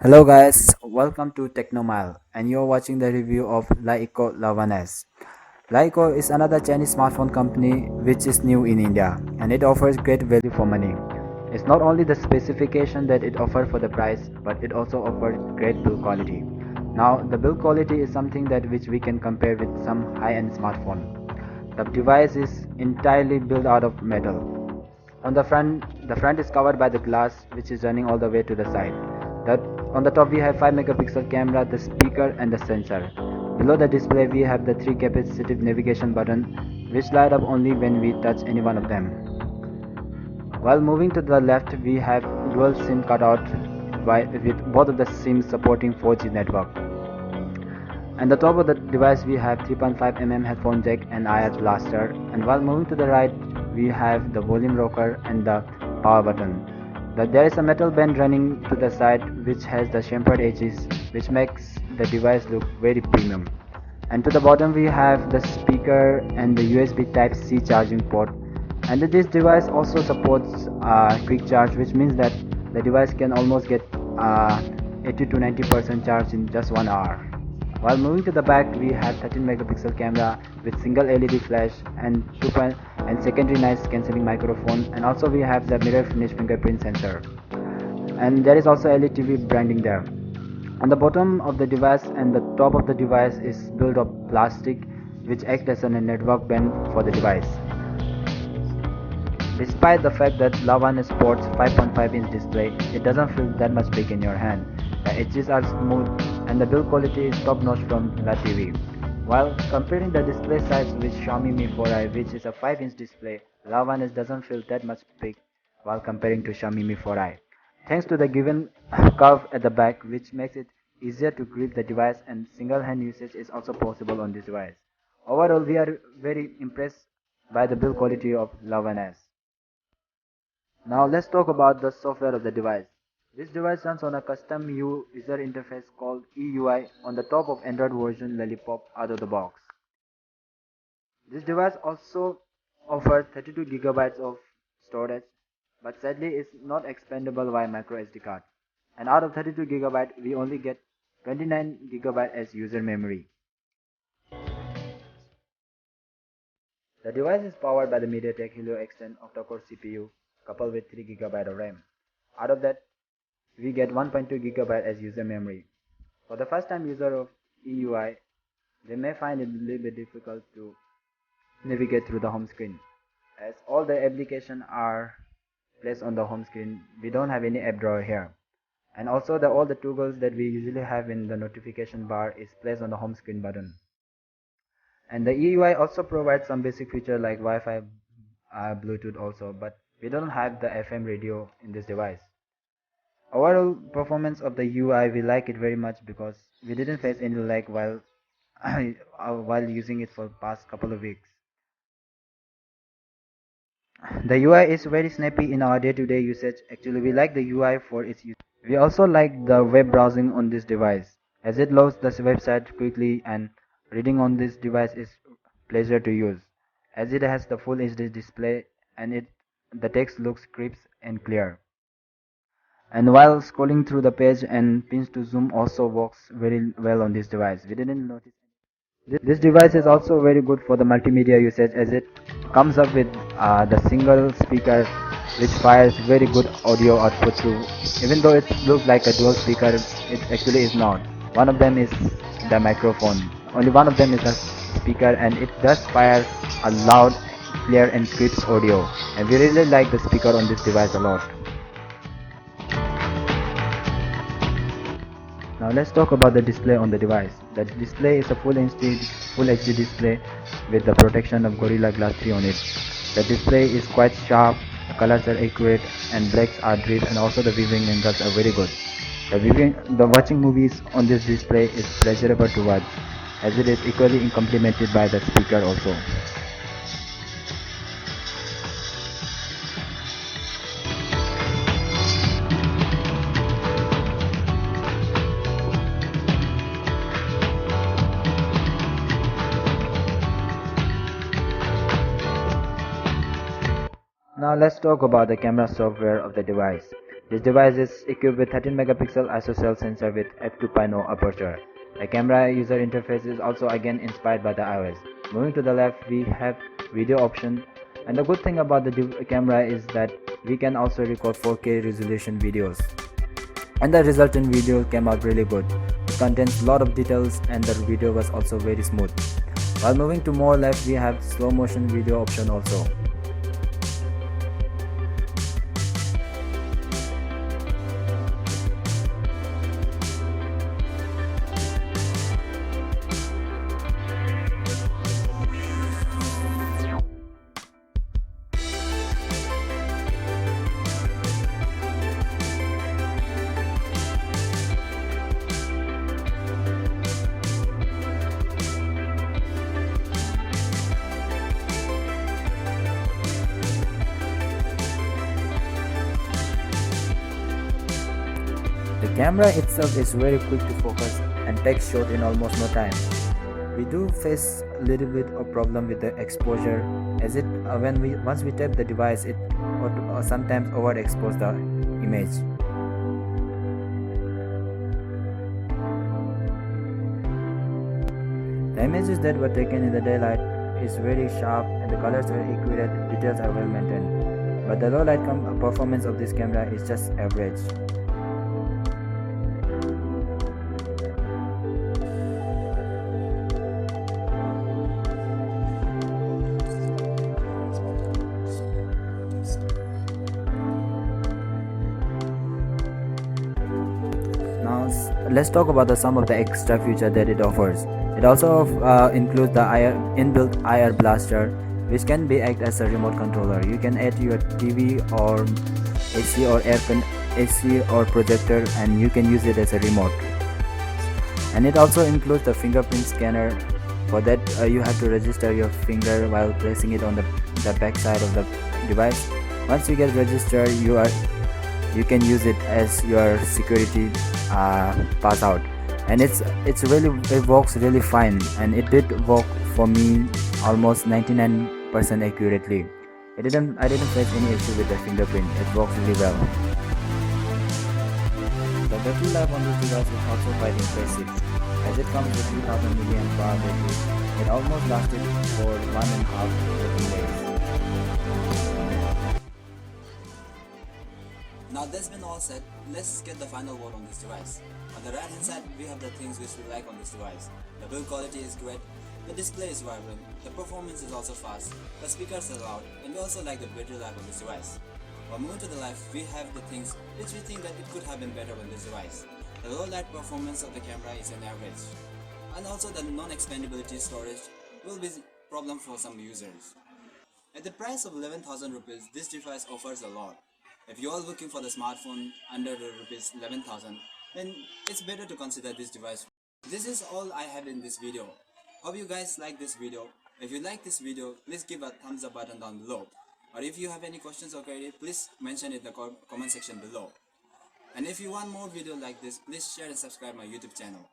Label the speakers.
Speaker 1: Hello guys, welcome to Technomile and you're watching the review of Laiko Lavanes. Laiko is another Chinese smartphone company which is new in India and it offers great value for money. It's not only the specification that it offers for the price but it also offers great build quality. Now the build quality is something that which we can compare with some high-end smartphone. The device is entirely built out of metal. On the front is covered by the glass which is running all the way to the side. That on the top we have 5 megapixel camera, the speaker and the sensor. Below the display we have the 3 capacitive navigation button which light up only when we touch any one of them. While moving to the left we have dual SIM cutout with both of the SIMs supporting 4G network. And the top of the device we have 3.5 mm headphone jack and IR blaster, and while moving to the right we have the volume rocker and the power button. There is a metal band running to the side which has the chamfered edges which makes the device look very premium. And to the bottom we have the speaker and the USB type C charging port, and this device also supports quick charge, which means that the device can almost get 80 to 90% charge in just 1 hour. While moving to the back we have 13 megapixel camera with single LED flash and and secondary noise cancelling microphone, and also we have the mirror finish fingerprint sensor, and there is also LED branding there. On the bottom of the device and the top of the device is built of plastic which acts as a network band for the device. Despite the fact that Lavan sports 5.5-inch display, it doesn't feel that much big in your hand. The edges are smooth and the build quality is top-notch from La TV. While comparing the display size with Xiaomi Mi 4i, which is a 5-inch display, Lavan doesn't feel that much big while comparing to Xiaomi Mi 4i. Thanks to the given curve at the back, which makes it easier to grip the device, and single hand usage is also possible on this device. Overall, we are very impressed by the build quality of Lavan S. Now let's talk about the software of the device. This device runs on a custom user interface called EUI on the top of Android version Lollipop out of the box. This device also offers 32 gigabytes of storage, but sadly is not expandable via micro SD card. And out of 32 gigabyte, we only get 29 gigabyte as user memory. The device is powered by the MediaTek Helio X10 octa-core CPU coupled with 3 gigabyte of RAM. Out of that, we get 1.2 gigabyte as user memory. For the first time user of EUI, they may find it a little bit difficult to navigate through the home screen, as all the applications are placed on the home screen. We don't have any app drawer here, and also all the toggles that we usually have in the notification bar is placed on the home screen button. And the EUI also provides some basic feature like Wi-Fi, Bluetooth also, but we don't have the FM radio in this device. Overall performance of the UI, we like it very much because we didn't face any lag while using it for past couple of weeks. The UI is very snappy in our day-to-day usage. Actually, we like the UI for its use. We also like the web browsing on this device, as it loads the website quickly, and reading on this device is pleasure to use, as it has the full HD display and the text looks crisp and clear. And while scrolling through the page, and pinch to zoom also works very well on this device. We didn't notice. This device is also very good for the multimedia usage, as it comes up with the single speaker which fires very good audio output too. Even though it looks like a dual speaker, it actually is not. One of them is the microphone. Only one of them is a speaker, and it does fire a loud, clear and crisp audio. And we really like the speaker on this device a lot. Now let's talk about the display on the device. The display is a full HD display with the protection of Gorilla Glass 3 on it. The display is quite sharp, the colors are accurate and blacks are deep, and also the viewing angles are very good. The watching movies on this display is pleasurable to watch, as it is equally complemented by the speaker also. Now let's talk about the camera software of the device. This device is equipped with 13 megapixel ISO sensor with f2.0 aperture. The camera user interface is also again inspired by the iOS. Moving to the left, we have video option, and the good thing about the camera is that we can also record 4K resolution videos, and the resultant video came out really good. It contains a lot of details and the video was also very smooth. While moving to more left, we have slow motion video option also. The camera itself is very quick to focus and takes shot in almost no time. We do face a little bit of problem with the exposure, as it once we tap the device, it or sometimes overexpose the image. The images that were taken in the daylight is very sharp and the colors are accurate, details are well maintained. But the low light performance of this camera is just average. Now let's talk about some of the extra feature that it offers. It also includes the inbuilt IR blaster, which can be act as a remote controller. You can add your TV or AC or projector, and you can use it as a remote. And it also includes the fingerprint scanner. For that, you have to register your finger while placing it on the back side of the device. Once you get registered, you can use it as your security pass out, and it works really fine, and it did work for me almost 99% accurately. I didn't face any issue with the fingerprint. It works really well. The battery life on this device is also quite impressive, as it comes with 3000 mAh battery. It almost lasted for 1.5 working days.
Speaker 2: Now that's been all said, let's get the final word on this device. On the right hand side, we have the things which we like on this device. The build quality is great, the display is vibrant, the performance is also fast, the speakers are loud, and we also like the battery life on this device. While moving to the left, we have the things which we think that it could have been better on this device. The low light performance of the camera is an average, and also the non-expandability storage will be a problem for some users. At the price of 11,000 rupees, this device offers a lot. If you are looking for the smartphone under the rupees 11,000, then it's better to consider this device. This is all I have in this video. Hope you guys like this video. If you like this video, please give a thumbs up button down below. Or if you have any questions or queries, please mention it in the comment section below. And if you want more videos like this, please share and subscribe my YouTube channel.